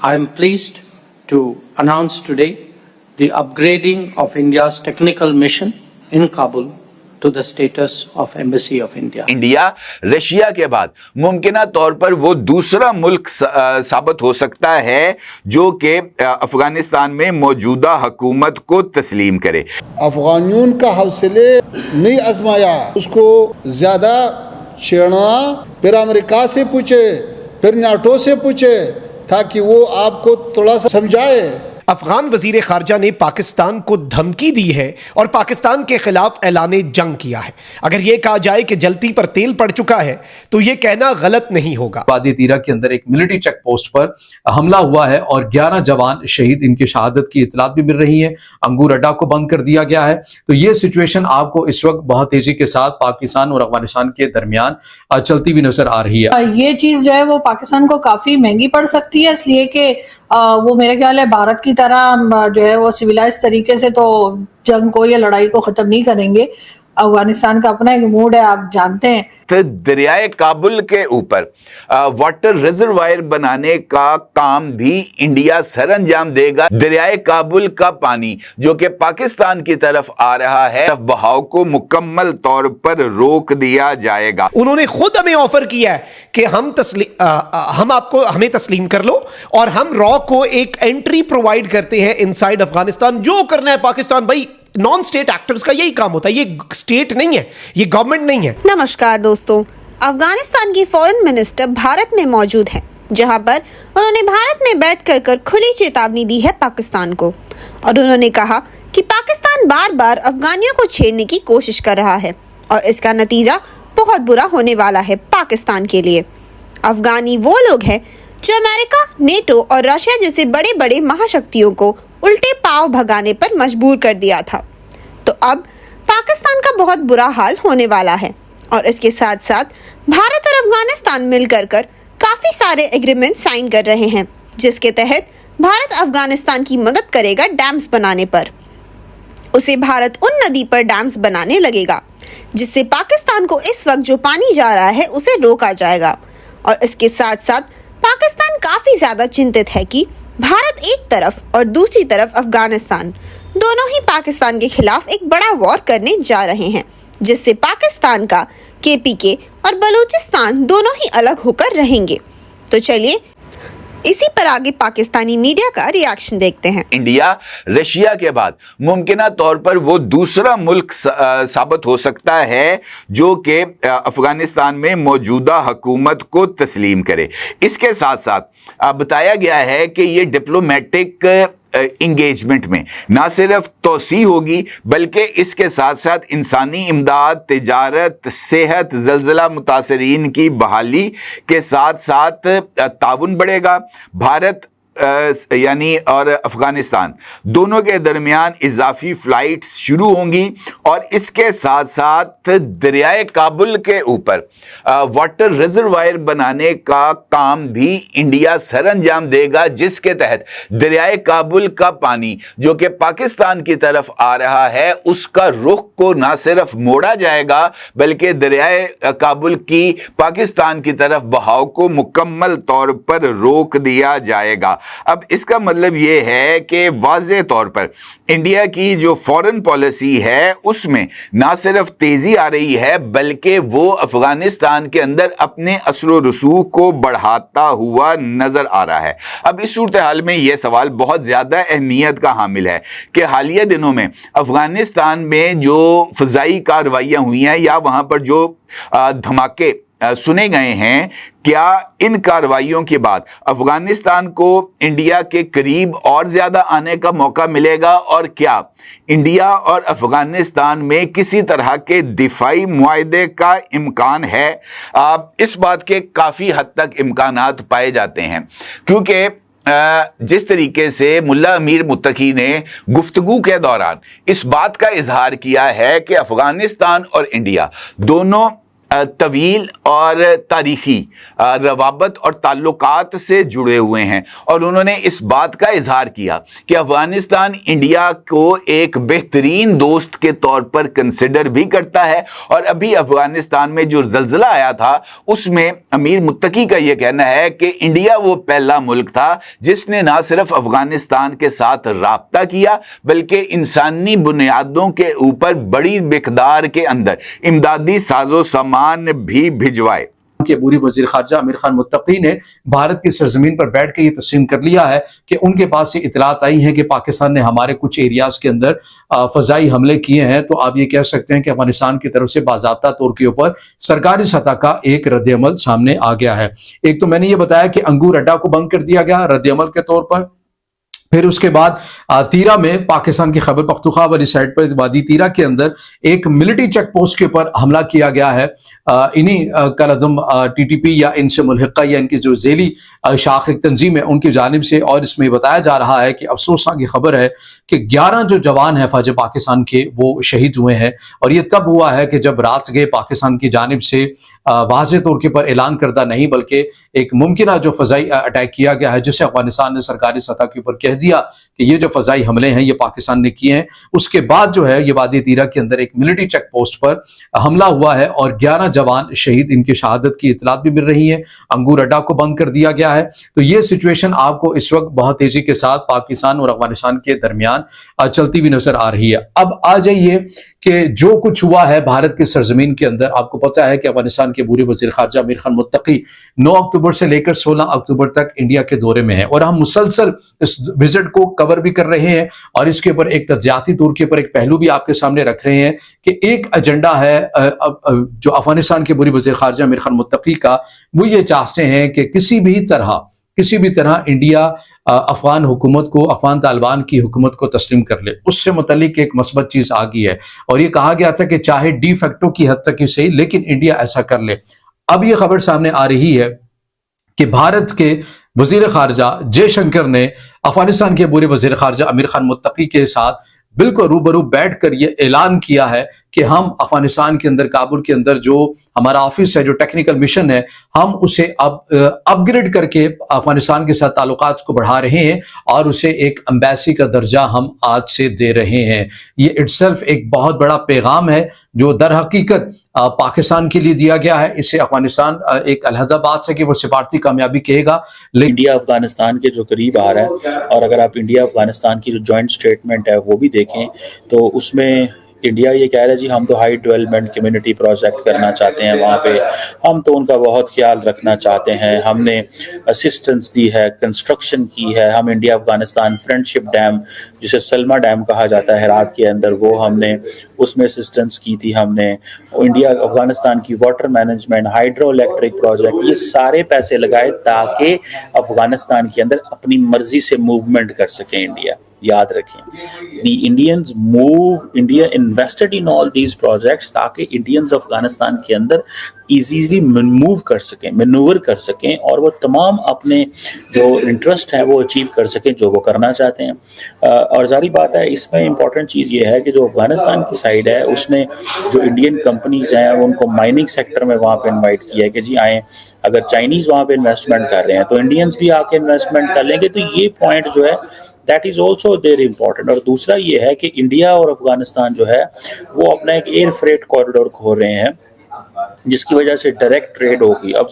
I am pleased to announce today the upgrading of India's technical mission in Kabul to the status of Embassy of India. India Russia کے بعد ممکنہ طور پر وہ دوسرا ملک ثابت ہو سکتا ہے جو کہ افغانستان میں موجودہ حکومت کو تسلیم کرے. افغانیوں کا حوصلے نہیں آزمایا, اس کو زیادہ چھیڑنا, پھر امریکہ سے پوچھے, پھر نیٹو سے پوچھے تاکہ وہ آپ کو تھوڑا سا سمجھائے. افغان وزیر خارجہ نے پاکستان کو دھمکی دی ہے اور پاکستان کے خلاف اعلان جنگ کیا ہے. اگر یہ کہا جائے کہ جلتی پر تیل پڑ چکا ہے تو یہ کہنا غلط نہیں ہوگا. وادی تیرا کے اندر ایک ملٹری چیک پوسٹ پر حملہ ہوا ہے اور 11 جوان شہید, ان کی شہادت کی اطلاعات بھی مل رہی ہیں. انگور اڈا کو بند کر دیا گیا ہے. تو یہ سچویشن آپ کو اس وقت بہت تیزی کے ساتھ پاکستان اور افغانستان کے درمیان چلتی ہوئی نظر آ رہی ہے. یہ چیز جو ہے وہ پاکستان کو کافی مہنگی پڑ سکتی ہے, اس لیے کہ وہ میرے خیال ہے بھارت کی طرح جو ہے وہ سویلائز طریقے سے تو جنگ کو یا لڑائی کو ختم نہیں کریں گے. افغانستان کا اپنا ایک موڈ ہے, آپ جانتے ہیں. دریائے کابل کے اوپر واٹر ریزروائر بنانے کا کام بھی انڈیا سر انجام دے گا. دریائے کابل کا پانی جو کہ پاکستان کی طرف آ رہا ہے, بہاؤ کو مکمل طور پر روک دیا جائے گا. انہوں نے خود ہمیں آفر کیا ہے کہ ہمیں تسلیم کر لو اور ہم را کو ایک انٹری پرووائڈ کرتے ہیں انسائیڈ افغانستان. جو کرنا ہے پاکستان, بھائی نان اسٹیٹ ایکٹرز کا یہی کام ہوتا ہے, یہ اسٹیٹ نہیں ہے, یہ گورنمنٹ نہیں ہے. نمسکار دوستوں, افغانستان کی فورن منسٹر بھارت میں موجود ہیں, جہاں پر انہوں نے بھارت میں بیٹھ کر کھلی چیتاونی دی ہے پاکستان کو, اور انہوں نے کہا کہ پاکستان بار بار افغانیوں کو چھیڑنے کی کوشش کر رہا ہے اور اس کا نتیجہ بہت برا ہونے والا ہے پاکستان کے لیے. افغانی وہ لوگ ہیں جو امریکہ, نیٹو اور رشیا جیسے بڑے بڑے مہاشکتیوں کو الٹے پاؤں بھگانے پر مجبور کر دیا تھا. تو اب پاکستان کا بہت برا حال ہونے والا ہے, اور اس کے ساتھ ساتھ بھارت اور افغانستان مل کر کافی سارے ایگریمنٹ سائن کر رہے ہیں, جس کے تحت بھارت افغانستان کی مدد کرے گا ڈیمز بنانے پر. اسے بھارت ان ندی پر ڈیمز بنانے لگے گا جس سے پاکستان کو اس وقت جو پانی جا رہا ہے اسے روکا جائے گا. اور اس کے ساتھ ساتھ پاکستان کافی زیادہ چنتت ہے کہ بھارت ایک طرف اور دوسری طرف افغانستان دونوں ہی پاکستان کے خلاف ایک بڑا وار کرنے جا رہے ہیں, جس سے پاکستان کا KPK اور بلوچستان دونوں ہی الگ ہو کر رہیں گے. تو چلیے اسی پر آگے پاکستانی میڈیا کا ریاکشن دیکھتے ہیں. انڈیا رشیا کے بعد ممکنہ طور پر وہ دوسرا ملک ثابت ہو سکتا ہے جو کہ افغانستان میں موجودہ حکومت کو تسلیم کرے. اس کے ساتھ ساتھ بتایا گیا ہے کہ یہ ڈپلومیٹک انگیجمنٹ میں نہ صرف توسیع ہوگی بلکہ اس کے ساتھ ساتھ انسانی امداد, تجارت, صحت, زلزلہ متاثرین کی بحالی کے ساتھ ساتھ تعاون بڑھے گا. بھارت یعنی اور افغانستان دونوں کے درمیان اضافی فلائٹس شروع ہوں گی, اور اس کے ساتھ ساتھ دریائے کابل کے اوپر واٹر ریزروائر بنانے کا کام بھی انڈیا سر انجام دے گا, جس کے تحت دریائے کابل کا پانی جو کہ پاکستان کی طرف آ رہا ہے اس کا رخ کو نہ صرف موڑا جائے گا بلکہ دریائے کابل کی پاکستان کی طرف بہاؤ کو مکمل طور پر روک دیا جائے گا. اب اس کا مطلب یہ ہے کہ واضح طور پر انڈیا کی جو فورن پالیسی ہے اس میں نہ صرف تیزی آ رہی ہے بلکہ وہ افغانستان کے اندر اپنے اثر و رسوخ کو بڑھاتا ہوا نظر آ رہا ہے. اب اس صورتحال میں یہ سوال بہت زیادہ اہمیت کا حامل ہے کہ حالیہ دنوں میں افغانستان میں جو فضائی کارروائیاں ہوئی ہیں یا وہاں پر جو دھماکے سنے گئے ہیں, کیا ان کارروائیوں کے بعد افغانستان کو انڈیا کے قریب اور زیادہ آنے کا موقع ملے گا, اور کیا انڈیا اور افغانستان میں کسی طرح کے دفاعی معاہدے کا امکان ہے؟ اس بات کے کافی حد تک امکانات پائے جاتے ہیں, کیونکہ جس طریقے سے ملا امیر متقی نے گفتگو کے دوران اس بات کا اظہار کیا ہے کہ افغانستان اور انڈیا دونوں طویل اور تاریخی روابط اور تعلقات سے جڑے ہوئے ہیں، اور انہوں نے اس بات کا اظہار کیا کہ افغانستان انڈیا کو ایک بہترین دوست کے طور پر کنسیڈر بھی کرتا ہے، اور ابھی افغانستان میں جو زلزلہ آیا تھا اس میں امیر متقی کا یہ کہنا ہے کہ انڈیا وہ پہلا ملک تھا جس نے نہ صرف افغانستان کے ساتھ رابطہ کیا بلکہ انسانی بنیادوں کے اوپر بڑی مقدار کے اندر امدادی ساز و سامان بھی بھجوائے۔ کہ عبوری وزیر خارجہ امیر خان متقی نے بھارت کی سرزمین پر بیٹھ کے یہ تسلیم کر لیا ہے کہ ان کے پاس یہ اطلاعات آئی ہیں کہ پاکستان نے ہمارے کچھ ایریاز کے اندر فضائی حملے کیے ہیں، تو آپ یہ کہہ سکتے ہیں کہ افغانستان کی طرف سے باضابطہ طور کے اوپر سرکاری سطح کا ایک رد عمل سامنے آ گیا ہے۔ ایک تو میں نے یہ بتایا کہ انگور اڈا کو بند کر دیا گیا رد عمل کے طور پر، پھر اس کے بعد تیرا میں پاکستان کی خیبر پختونخوا والی سائڈ پر وادی تیرا کے اندر ایک ملٹری چیک پوسٹ کے اوپر حملہ کیا گیا ہے۔ انہی کالعدم ٹی ٹی پی یا ان سے ملحقہ یا ان کی جو ذیلی شاخ تنظیم ہے ان کی جانب سے، اور اس میں بتایا جا رہا ہے کہ افسوسناک کی خبر ہے کہ 11 جو جوان ہیں فوج پاکستان کے وہ شہید ہوئے ہیں، اور یہ تب ہوا ہے کہ جب رات گئے پاکستان کی جانب سے واضح طور کے پر اعلان کردہ نہیں بلکہ ایک ممکنہ جو فضائی اٹیک کیا گیا ہے جسے افغانستان نے سرکاری سطح کے اوپر کہہ دیا کہ یہ جو فضائی حملے ہیں یہ پاکستان نے کیے ہیں۔ اس کے بعد جو ہے یہ وادی تیرا کے اندر ایک ملٹری چیک پوسٹ پر حملہ ہوا ہے اور 11 جوان شہید، ان کی شہادت کی اطلاعات بھی مل رہی ہیں۔ انگور اڈا کو بند کر دیا گیا ہے۔ تو یہ سچویشن آپ کو اس وقت بہت تیزی کے ساتھ پاکستان اور افغانستان کے درمیان چلتی ہوئی نظر آ رہی ہے۔ اب آ جائیے کہ جو کچھ ہوا ہے بھارت کی سرزمین کے اندر، آپ کو پتہ ہے کہ افغانستان کے عبوری وزیر خارجہ امیر خان متقی 9 اکتوبر سے لے کر 16 اکتوبر تک انڈیا کے دورے میں ہیں، اور ہم مسلسل اس وزٹ کو کور بھی کر رہے ہیں، اور اس کے اوپر ایک تجزیاتی طور کے اوپر ایک پہلو بھی آپ کے سامنے رکھ رہے ہیں کہ ایک ایجنڈا ہے جو افغانستان کے عبوری وزیر خارجہ امیر خان متقی کا، وہ یہ چاہتے ہیں کہ کسی بھی طرح انڈیا افغان حکومت کو، افغان طالبان کی حکومت کو تسلیم کر لے۔ اس سے متعلق ایک مثبت چیز آ گئی ہے، اور یہ کہا گیا تھا کہ چاہے ڈی فیکٹو کی حد تک ہی صحیح لیکن انڈیا ایسا کر لے۔ اب یہ خبر سامنے آ رہی ہے کہ بھارت کے وزیر خارجہ جے شنکر نے افغانستان کے عبوری وزیر خارجہ امیر خان متقی کے ساتھ بالکل روبرو بیٹھ کر یہ اعلان کیا ہے کہ ہم افغانستان کے اندر، کابل کے اندر جو ہمارا آفس ہے، جو ٹیکنیکل مشن ہے، ہم اسے اپ گریڈ کر کے افغانستان کے ساتھ تعلقات کو بڑھا رہے ہیں اور اسے ایک ایمبیسی کا درجہ ہم آج سے دے رہے ہیں۔ یہ اٹسیلف ایک بہت بڑا پیغام ہے جو در حقیقت پاکستان کے لیے دیا گیا ہے۔ اسے افغانستان ایک علیحدہ بات ہے کہ وہ سفارتی کامیابی کہے گا، لیکن انڈیا افغانستان کے جو قریب آ رہا ہے، اور اگر آپ انڈیا افغانستان کی جو جوائنٹ سٹیٹمنٹ ہے وہ بھی دیکھیں تو اس میں انڈیا یہ کہہ رہا ہے جی ہم تو ہائی ڈیولپمنٹ کمیونٹی پروجیکٹ کرنا چاہتے ہیں وہاں پہ، ہم تو ان کا بہت خیال رکھنا چاہتے ہیں، ہم نے اسسٹنس دی ہے، کنسٹرکشن کی ہے، ہم انڈیا افغانستان فرینڈشپ ڈیم جسے سلما ڈیم کہا جاتا ہے ہرات کے اندر، وہ ہم نے اس میں اسسٹنس کی تھی، ہم نے انڈیا افغانستان کی water management, hydro electric project, یہ سارے پیسے لگائے تاکہ افغانستان کے اندر اپنی مرضی سے موومنٹ کر سکیں انڈیا۔ یاد رکھیں the Indians India invested in all these projects تاکہ انڈینز افغانستان کے اندر ایزیلی موو کر سکیں، مینور کر سکیں، اور وہ تمام اپنے جو انٹرسٹ ہیں وہ اچیو کر سکیں جو وہ کرنا چاہتے ہیں۔ اور ظاہری بات ہے اس میں امپورٹنٹ چیز یہ ہے کہ جو افغانستان کی سائڈ ہے اس نے جو انڈین کمپنیز ہیں ان کو مائننگ سیکٹر میں وہاں پہ انوائٹ کیا ہے کہ جی آئیں، اگر چائنیز وہاں پہ انویسٹمنٹ کر رہے ہیں تو انڈینز بھی آ کے انویسٹمنٹ کر لیں گے۔ تو یہ پوائنٹ جو ہے that is also there important. اور دوسرا یہ ہے کہ انڈیا اور افغانستان جو ہے وہ اپنا ایک ایئر فریٹ کوریڈور کھول رہے ہیں جس کی وجہ سے ڈائریکٹ ٹریڈ ہوگی۔ اب